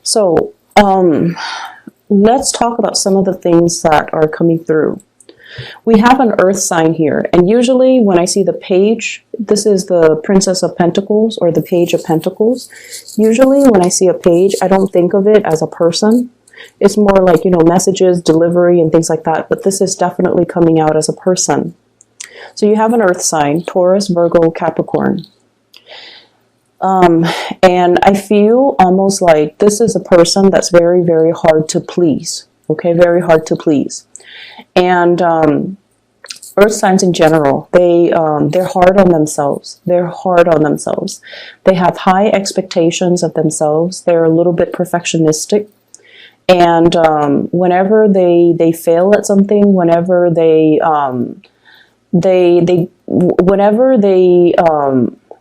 So let's talk about some of the things that are coming through. We have an earth sign here, and usually when I see the page, this is the Princess of Pentacles or the Page of Pentacles. Usually when I see a page, I don't think of it as a person. It's more like, you know, messages, delivery, and things like that. But this is definitely coming out as a person. So you have an earth sign, Taurus, Virgo, Capricorn. And I feel almost like this is a person that's very, very hard to please. Okay, very hard to please. And earth signs in general, they're hard on themselves. They're hard on themselves. They have high expectations of themselves. They're a little bit perfectionistic. And whenever they fail at something, whenever they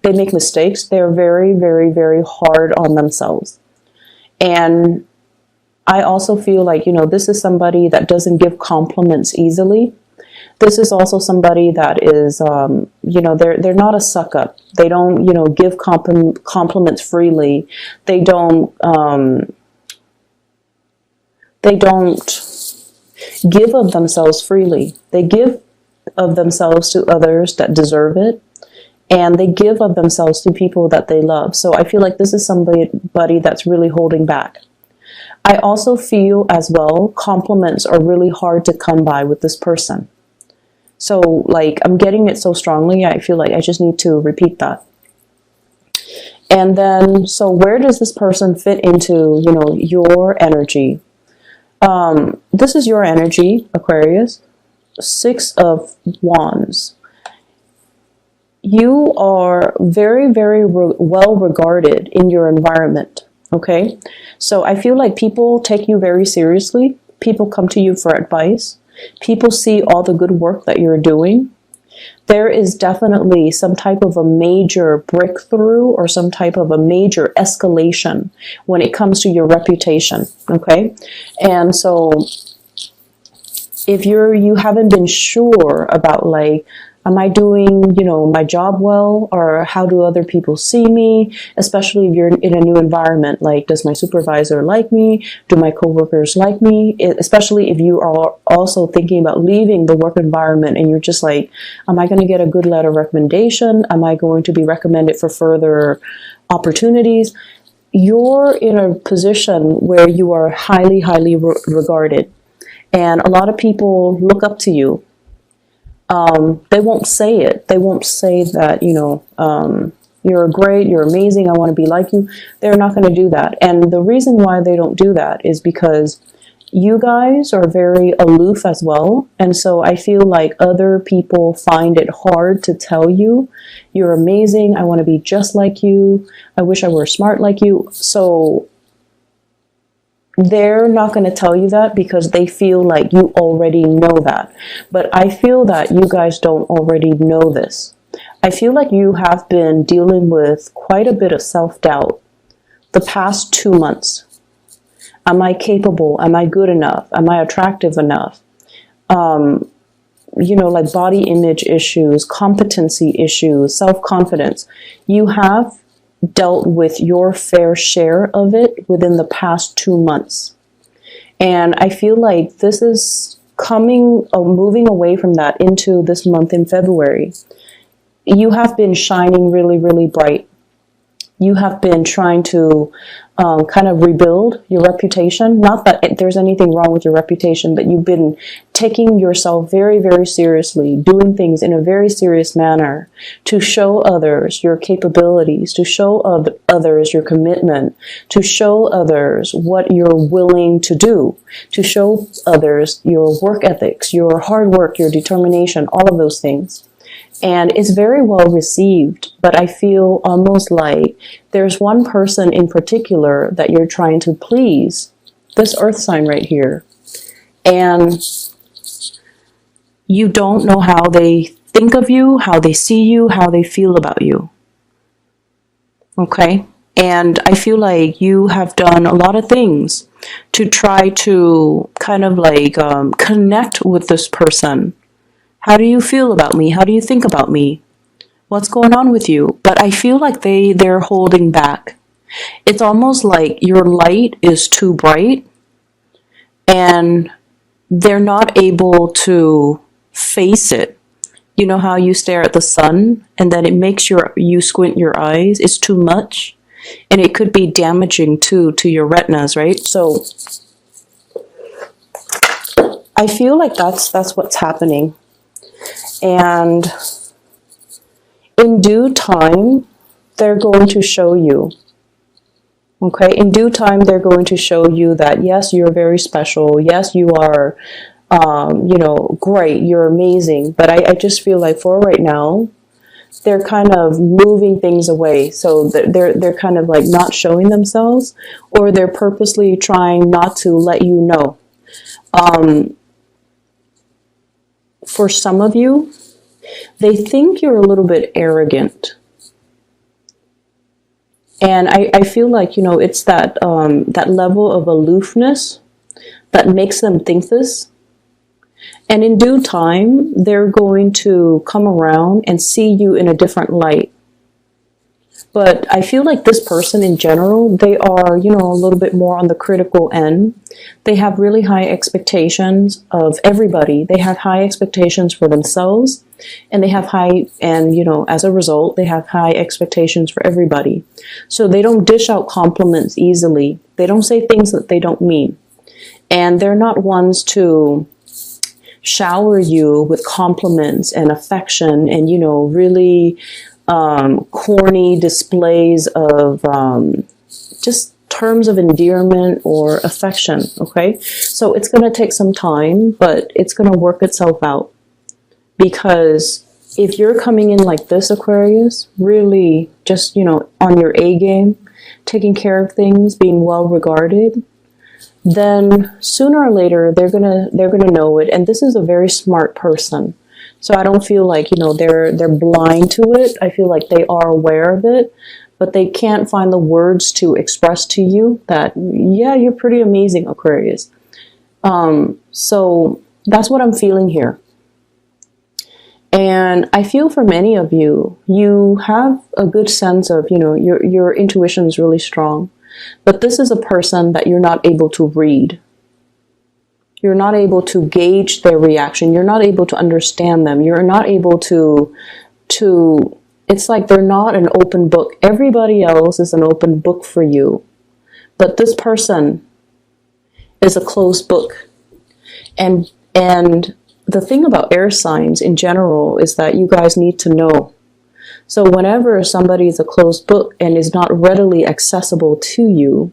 make mistakes, they're very, very, very hard on themselves. And I also feel like, you know, this is somebody that doesn't give compliments easily. This is also somebody that is, you know, they're not a suck up. They don't, you know, give compliments freely. They don't give of themselves freely. They give of themselves to others that deserve it. And they give of themselves to people that they love. So I feel like this is somebody that's really holding back. I also feel as well, compliments are really hard to come by with this person. So like, I'm getting it so strongly, I feel like I just need to repeat that. And then, so where does this person fit into, you know, your energy? This is your energy, Aquarius. 6 of Wands. You are very, very well regarded in your environment. Okay, so I feel like people take you very seriously. People come to you for advice. People see all the good work that you're doing. There is definitely some type of a major breakthrough or some type of a major escalation when it comes to your reputation. Okay, and so if you haven't been sure about, like, am I doing, you know, my job well, or how do other people see me? Especially if you're in a new environment, like, does my supervisor like me? Do my coworkers like me? Especially if you are also thinking about leaving the work environment and you're just like, am I going to get a good letter of recommendation? Am I going to be recommended for further opportunities? You're in a position where you are highly, highly regarded. And a lot of people look up to you. They won't say it. They won't say that, you know, you're great, you're amazing, I want to be like you. They're not going to do that. And the reason why they don't do that is because you guys are very aloof as well. And so I feel like other people find it hard to tell you, you're amazing, I want to be just like you, I wish I were smart like you. So they're not going to tell you that because they feel like you already know that. But I feel that you guys don't already know this. I feel like you have been dealing with quite a bit of self-doubt the past 2 months. Am I capable? Am I good enough? Am I attractive enough? You know, like body image issues, competency issues, self-confidence. You have dealt with your fair share of it within the past 2 months. And I feel like this is moving away from that into this month in February. You have been shining really, really bright. You have been trying to kind of rebuild your reputation. Not that there's anything wrong with your reputation, but you've been taking yourself very, very seriously, doing things in a very serious manner to show others your capabilities, to show others your commitment, to show others what you're willing to do, to show others your work ethics, your hard work, your determination, all of those things. And it's very well received, but I feel almost like there's one person in particular that you're trying to please, this earth sign right here. And you don't know how they think of you, how they see you, how they feel about you. Okay? And I feel like you have done a lot of things to try to kind of like connect with this person. How do you feel about me? How do you think about me? What's going on with you? But I feel like they're holding back. It's almost like your light is too bright and they're not able to face it. You know how you stare at the sun and then it makes you squint your eyes? It's too much. And it could be damaging too to your retinas, right? So I feel like that's what's happening. And in due time, they're going to show you. Okay, in due time, they're going to show you that, yes, you're very special. Yes, you are, you know, great. You're amazing. But I just feel like for right now, they're kind of moving things away. So they're kind of like not showing themselves, or they're purposely trying not to let you know. For some of you, they think you're a little bit arrogant. And I feel like, you know, it's that that level of aloofness that makes them think this. And in due time, they're going to come around and see you in a different light. But I feel like this person in general, they are, you know, a little bit more on the critical end. They have really high expectations of everybody. They have high expectations for themselves. And they have high, and, you know, as a result, they have high expectations for everybody. So they don't dish out compliments easily. They don't say things that they don't mean. And they're not ones to shower you with compliments and affection and, you know, really corny displays of just terms of endearment or affection, okay? So it's going to take some time, but it's going to work itself out. Because if you're coming in like this, Aquarius, really just, you know, on your A game, taking care of things, being well regarded, then sooner or later they're gonna know it. And this is a very smart person. So I don't feel like, you know, they're blind to it. I feel like they are aware of it, but they can't find the words to express to you that, yeah, you're pretty amazing, Aquarius. So that's what I'm feeling here. And I feel for many of you, you have a good sense of, you know, your intuition is really strong. But this is a person that you're not able to read. You're not able to gauge their reaction. You're not able to understand them. You're not able to, it's like they're not an open book. Everybody else is an open book for you. But this person is a closed book. And the thing about air signs in general is that you guys need to know. So whenever somebody is a closed book and is not readily accessible to you,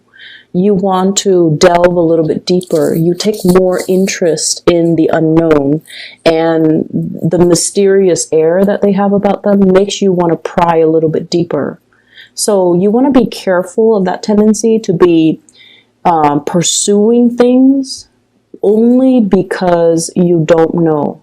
you want to delve a little bit deeper. You take more interest in the unknown, and the mysterious air that they have about them makes you want to pry a little bit deeper. So you want to be careful of that tendency to be pursuing things only because you don't know.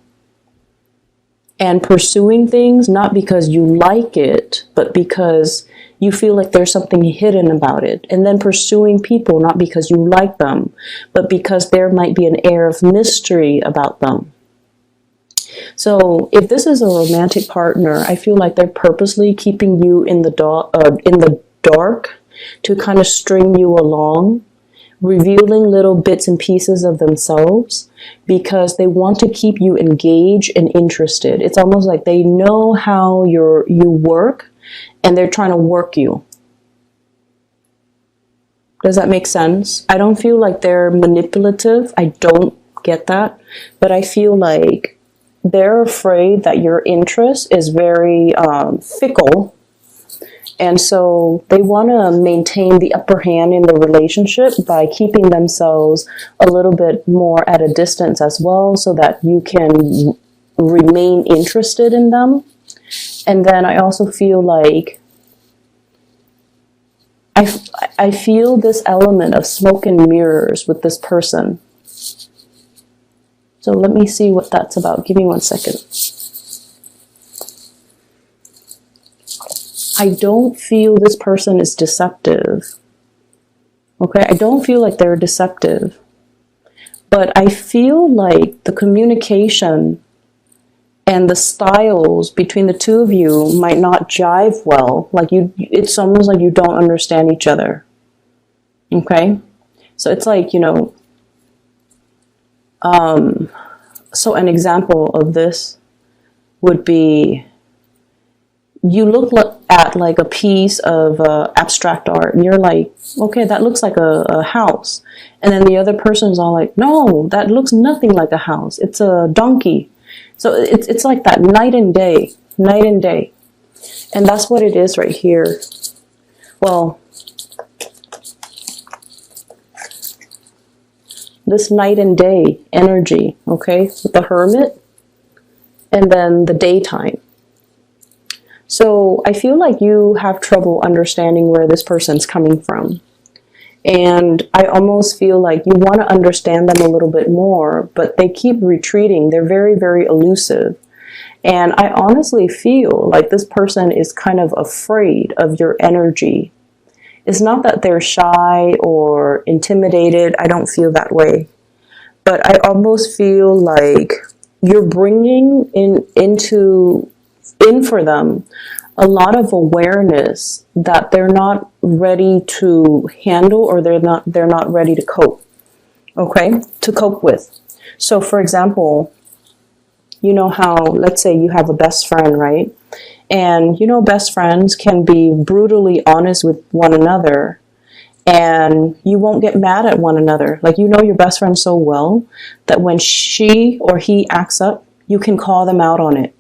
And pursuing things not because you like it, but because you feel like there's something hidden about it. And then pursuing people not because you like them, but because there might be an air of mystery about them. So if this is a romantic partner, I feel like they're purposely keeping you in the dark to kind of string you along, revealing little bits and pieces of themselves because they want to keep you engaged and interested. It's almost like they know how you work and they're trying to work you. Does that make sense? I don't feel like they're manipulative. I don't get that. But I feel like they're afraid that your interest is very fickle. And so they want to maintain the upper hand in the relationship by keeping themselves a little bit more at a distance as well so that you can remain interested in them. And then I also feel like I feel this element of smoke and mirrors with this person. So let me see what that's about. Give me 1 second. I don't feel this person is deceptive. Okay, I don't feel like they're deceptive. But I feel like the communication and the styles between the two of you might not jive well. Like it's almost like you don't understand each other. Okay? So it's like, you know, so an example of this would be, you look at like a piece of abstract art and you're like, okay, that looks like a house. And then the other person's all like, no, that looks nothing like a house. It's a donkey. So it's like that, night and day, night and day. And that's what it is right here. Well, this night and day energy, okay, with the Hermit, and then the daytime. So I feel like you have trouble understanding where this person's coming from. And I almost feel like you want to understand them a little bit more, but they keep retreating. They're very, very elusive. And I honestly feel like this person is kind of afraid of your energy. It's not that they're shy or intimidated. I don't feel that way. But I almost feel like you're bringing in for them a lot of awareness that they're not ready to handle, or they're not ready to cope. Okay? To cope with. So for example, you know how, let's say you have a best friend, right? And you know, best friends can be brutally honest with one another, and you won't get mad at one another. Like, you know your best friend so well that when she or he acts up, you can call them out on it,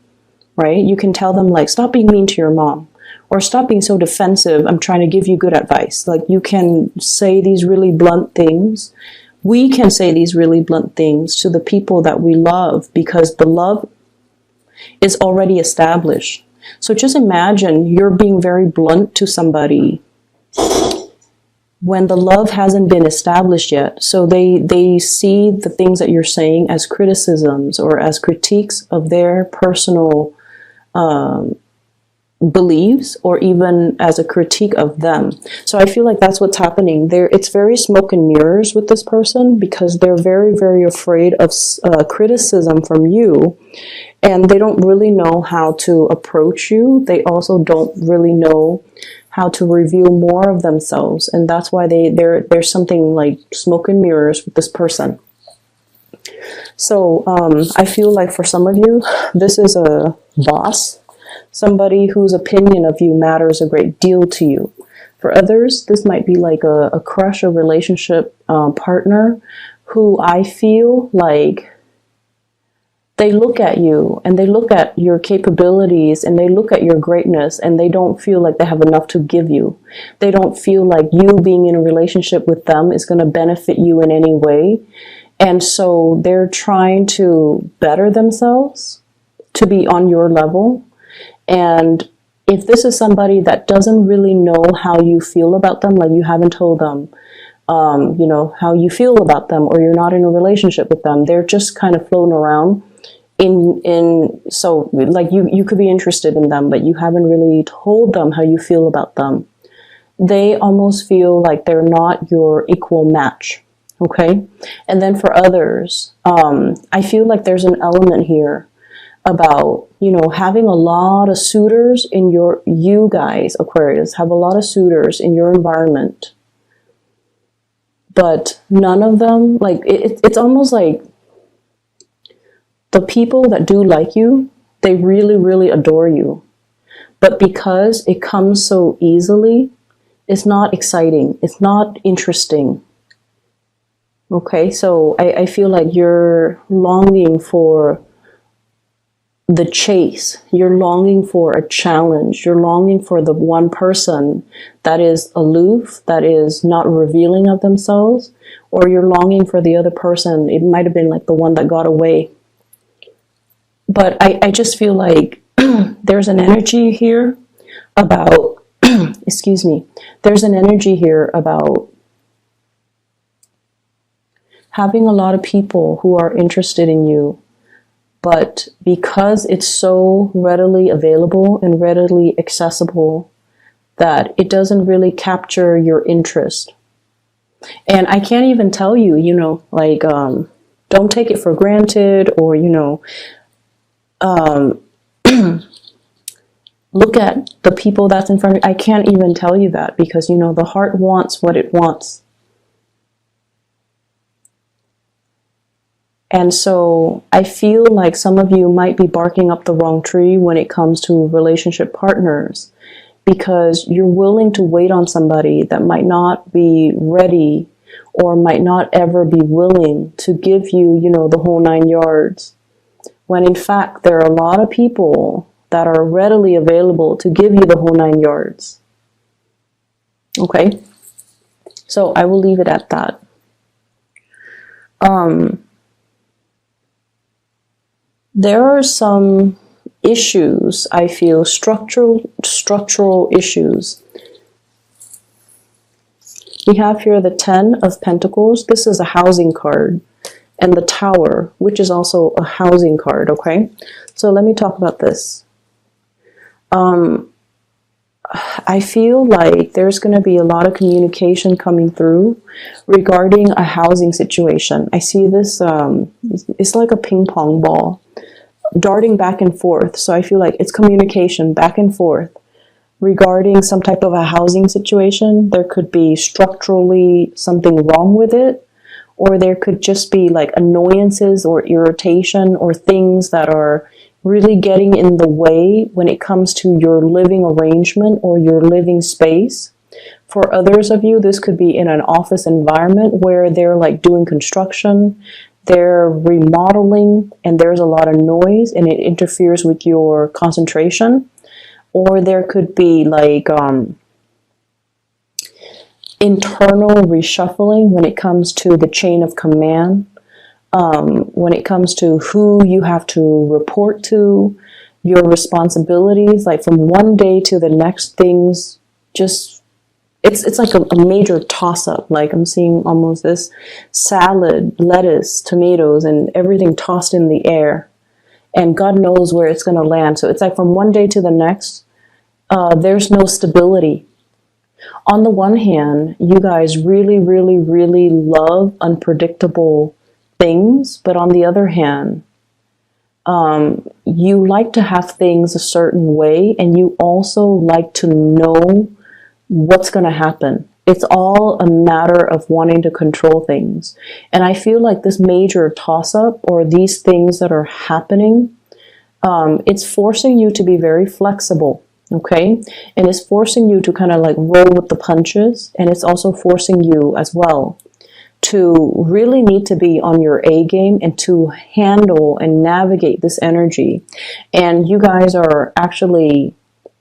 right? You can tell them, like, stop being mean to your mom, or stop being so defensive. I'm trying to give you good advice. Like, you can say these really blunt things. We can say these really blunt things to the people that we love, because the love is already established. So just imagine you're being very blunt to somebody when the love hasn't been established yet. So they see the things that you're saying as criticisms or as critiques of their personal beliefs, or even as a critique of them. So I feel like that's what's happening there. It's very smoke and mirrors with this person, because they're very, very afraid of criticism from you. And they don't really know how to approach you. They also don't really know how to reveal more of themselves. And that's why there's something like smoke and mirrors with this person. So I feel like for some of you, this is a boss, somebody whose opinion of you matters a great deal to you. For others, this might be like a crush or relationship partner who I feel like they look at you and they look at your capabilities and they look at your greatness, and they don't feel like they have enough to give you. They don't feel like you being in a relationship with them is going to benefit you in any way. And so they're trying to better themselves to be on your level. And if this is somebody that doesn't really know how you feel about them, like you haven't told them, you know, how you feel about them, or you're not in a relationship with them, they're just kind of floating around so like you could be interested in them, but you haven't really told them how you feel about them. They almost feel like they're not your equal match. Okay. And then for others, I feel like there's an element here about, you know, having a lot of suitors in you guys, Aquarius, have a lot of suitors in your environment, but none of them, like, it's almost like the people that do like you, they really, really adore you. But because it comes so easily, it's not exciting. It's not interesting. Okay, so I feel like you're longing for the chase. You're longing for a challenge. You're longing for the one person that is aloof, that is not revealing of themselves, or you're longing for the other person. It might have been like the one that got away. But I just feel like there's an energy here about, excuse me, there's an energy here about having a lot of people who are interested in you, but because it's so readily available and readily accessible, that it doesn't really capture your interest. And I can't even tell you, you know, like, don't take it for granted, or, you know, Look at the people that's in front of you. I can't even tell you that because, you know, the heart wants what it wants. And so I feel like some of you might be barking up the wrong tree when it comes to relationship partners, because you're willing to wait on somebody that might not be ready or might not ever be willing to give you, you know, the whole 9 yards. When in fact, there are a lot of people that are readily available to give you the whole 9 yards. Okay? So I will leave it at that. There are some issues, I feel, structural issues. We have here the 10 of Pentacles. This is a housing card. And the Tower, which is also a housing card, okay? So let me talk about this. I feel like there's going to be a lot of communication coming through regarding a housing situation. I see this, it's like a ping pong ball darting back and forth. So I feel like it's communication back and forth regarding some type of a housing situation. There could be structurally something wrong with it, or there could just be like annoyances or irritation or things that are really getting in the way when it comes to your living arrangement or your living space. For others of you, this could be in an office environment where they're like doing construction, they're remodeling, and there's a lot of noise and it interferes with your concentration. Or there could be like internal reshuffling when it comes to the chain of command. When it comes to who you have to report to, your responsibilities, like from one day to the next, things just, it's like a major toss-up. Like I'm seeing almost this salad, lettuce, tomatoes, and everything tossed in the air. And God knows where it's going to land. So it's like from one day to the next, there's no stability. On the one hand, you guys really, really, really love unpredictable things, but on the other hand, you like to have things a certain way, and you also like to know what's going to happen. It's all a matter of wanting to control things. And I feel like this major toss-up, or these things that are happening, it's forcing you to be very flexible. Okay, and it's forcing you to kind of like roll with the punches, and it's also forcing you as well to really need to be on your A game and to handle and navigate this energy. And you guys are actually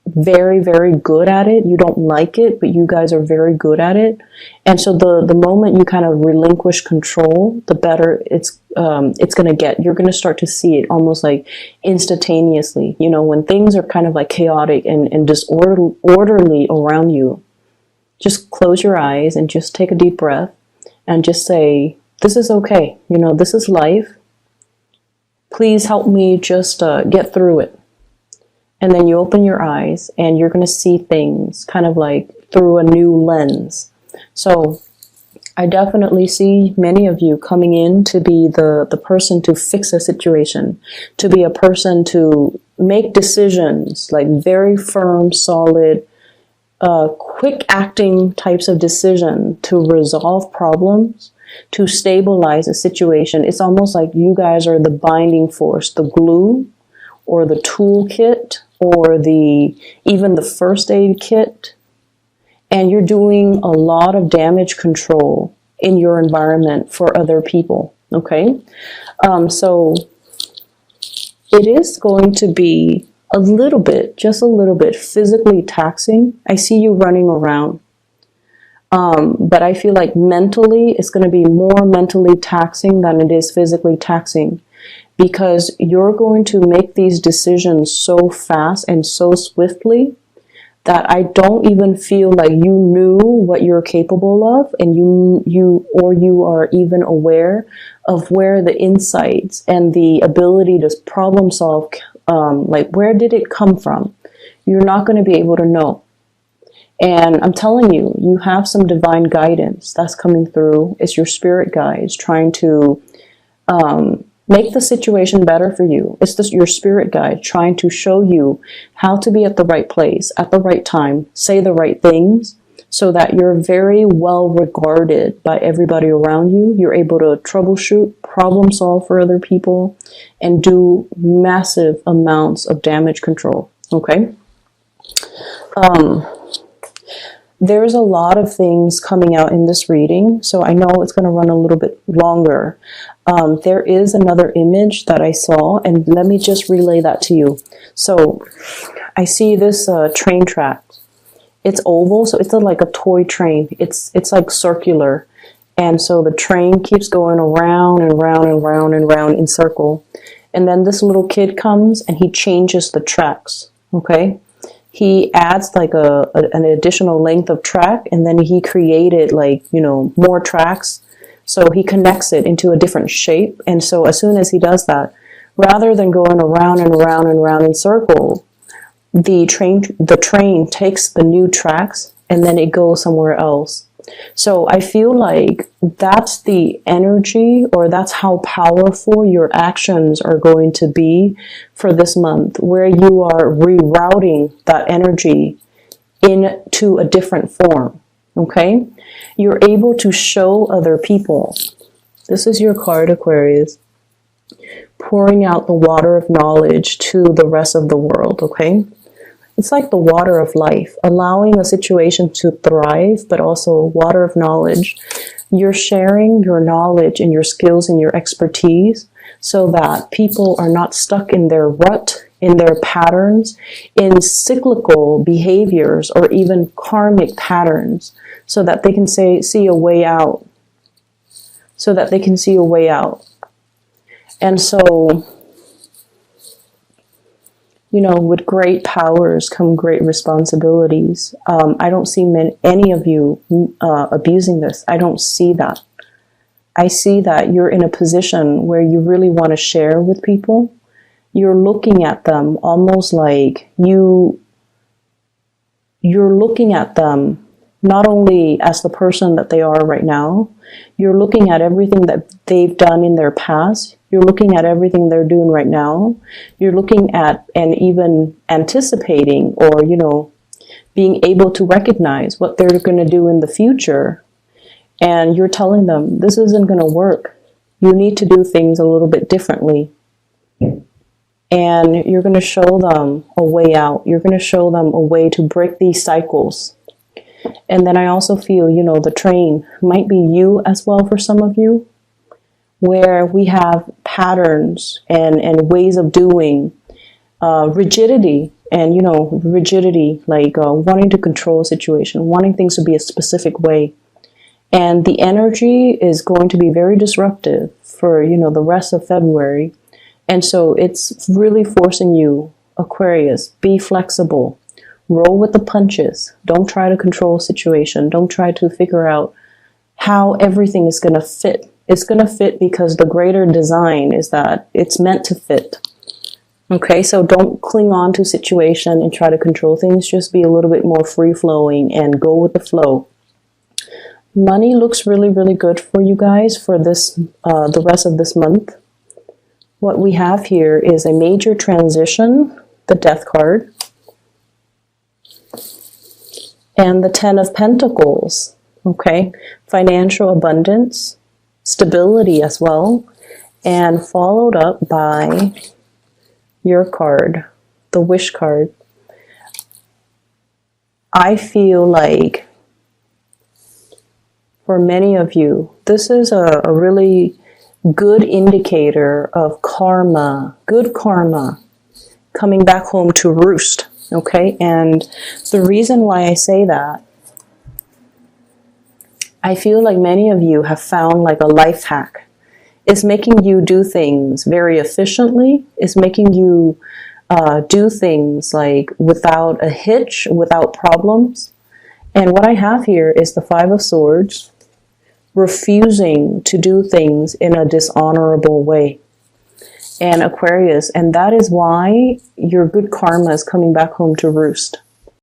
very, very good at it. You don't like it, but you guys are very good at it. And so the moment you kind of relinquish control, the better it's going to get. You're going to start to see it almost like instantaneously. You know, when things are kind of like chaotic and disorderly around you, just close your eyes and just take a deep breath and just say, this is okay. You know, this is life. Please help me just get through it. And then you open your eyes and you're going to see things kind of like through a new lens. So I definitely see many of you coming in to be the person to fix a situation, to be a person to make decisions, like very firm, solid, quick acting types of decision to resolve problems, to stabilize a situation. It's almost like you guys are the binding force, the glue, or the toolkit, or even the first aid kit, and you're doing a lot of damage control in your environment for other people, okay? So it is going to be a little bit, just a little bit physically taxing. I see you running around, but I feel like mentally, it's going to be more mentally taxing than it is physically taxing, because you're going to make these decisions so fast and so swiftly that I don't even feel like you knew what you're capable of, and you are even aware of where the insights and the ability to problem solve, like where did it come from? You're not going to be able to know. And I'm telling you, you have some divine guidance that's coming through. It's your spirit guides trying to make the situation better for you. It's just your spirit guide trying to show you how to be at the right place, at the right time, say the right things, so that you're very well regarded by everybody around you. You're able to troubleshoot, problem solve for other people, and do massive amounts of damage control. Okay? There's a lot of things coming out in this reading, so I know it's going to run a little bit longer. There is another image that I saw, and let me just relay that to you. So I see this train track. It's oval, so it's like a toy train. It's like circular, and so the train keeps going around and round and round and round in circle. And then this little kid comes and he changes the tracks. Okay, he adds like an additional length of track, and then he created like, you know, more tracks. So he connects it into a different shape. And so as soon as he does that, rather than going around and around and around in circle, the train takes the new tracks and then it goes somewhere else. So I feel like that's the energy, or that's how powerful your actions are going to be for this month, where you are rerouting that energy into a different form. Okay? You're able to show other people. This is your card, Aquarius. Pouring out the water of knowledge to the rest of the world. Okay? It's like the water of life, allowing a situation to thrive, but also water of knowledge. You're sharing your knowledge and your skills and your expertise so that people are not stuck in their rut, in their patterns, in cyclical behaviors, or even karmic patterns, so that they can see a way out. So that they can see a way out. And so, you know, with great powers come great responsibilities. I don't see any of you abusing this. I don't see that. I see that you're in a position where you really want to share with people. You're looking at them almost like you're looking at them not only as the person that they are right now, you're looking at everything that they've done in their past. You're looking at everything they're doing right now. You're looking at and even anticipating, or, you know, being able to recognize what they're going to do in the future. And you're telling them, this isn't going to work. You need to do things a little bit differently. And you're going to show them a way out. You're going to show them a way to break these cycles. And then I also feel, you know, the train might be you as well for some of you, where we have patterns and ways of doing, rigidity, and, you know, rigidity, like wanting to control a situation, wanting things to be a specific way. And the energy is going to be very disruptive for, you know, the rest of February. And so it's really forcing you, Aquarius, be flexible. Roll with the punches. Don't try to control a situation. Don't try to figure out how everything is going to fit. It's going to fit because the greater design is that it's meant to fit. Okay, so don't cling on to a situation and try to control things. Just be a little bit more free-flowing and go with the flow. Money looks really, really good for you guys for this, the rest of this month. What we have here is a major transition, the Death card, and the Ten of Pentacles. Okay, financial abundance, stability as well, and followed up by your card, the Wish card. I feel like for many of you, this is a really good indicator of karma, good karma, coming back home to roost, okay? And the reason why I say that, I feel like many of you have found like a life hack. It's making you do things very efficiently. It's making you do things like without a hitch, without problems. And what I have here is the Five of Swords, refusing to do things in a dishonorable way. And Aquarius, and that is why your good karma is coming back home to roost.